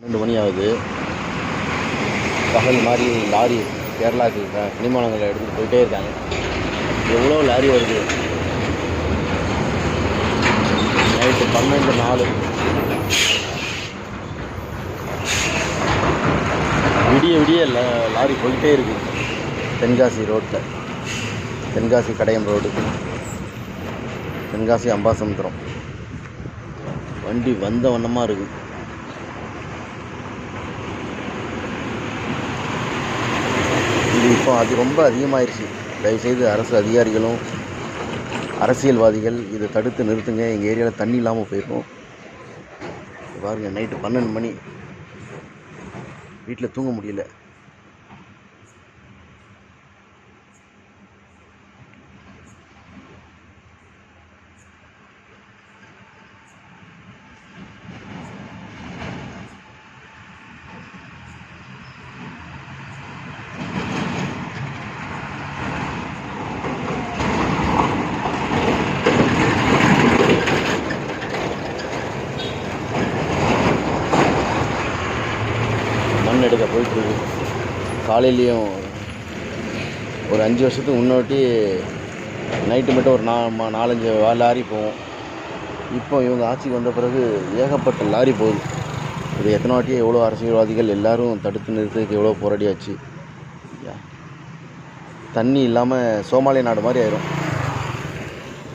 12 மணி ஆகுது. பகல் மாதிரி லாரி கேரளாவுக்கு கனிமவளங்களை எடுத்துகிட்டு போயிட்டே இருக்காங்க. எவ்வளோ லாரி வருது. நைட்டு 12:04 விடிய விடிய லாரி போயிட்டே இருக்குது. தென்காசி ரோட்டில், தென்காசி கடையம் ரோடு, தென்காசி அம்பாசமுத்திரம் வண்டி வந்த வண்ணமாக இருக்குது. இது இப்போ அது ரொம்ப அதிகமாகிடுச்சு. தயவுசெய்து அரசு அதிகாரிகளும் அரசியல்வாதிகள் இதை தடுத்து நிறுத்துங்க. எங்கள் ஏரியாவில் தண்ணி இல்லாமல் போயிருக்கும். பாருங்கள், நைட்டு 12 மணி, வீட்டில் தூங்க முடியல. மண் எடுக்க போயிட்டுருக்கு. காலையிலையும் ஒரு 5 வருஷத்துக்கு முன்னாடி நைட்டு மட்டும் ஒரு 4-5 லாரி போகும். இப்போ இவங்க ஆட்சிக்கு வந்த பிறகு ஏகப்பட்ட லாரி போகுது. இது எத்தனை வாட்டியே எவ்வளோ அரசியல்வாதிகள் எல்லோரும் தடுத்து நிறுத்துறதுக்கு எவ்வளோ போராடியாச்சு. தண்ணி இல்லாமல் சோமாலியா நாடு மாதிரி ஆயிரும்.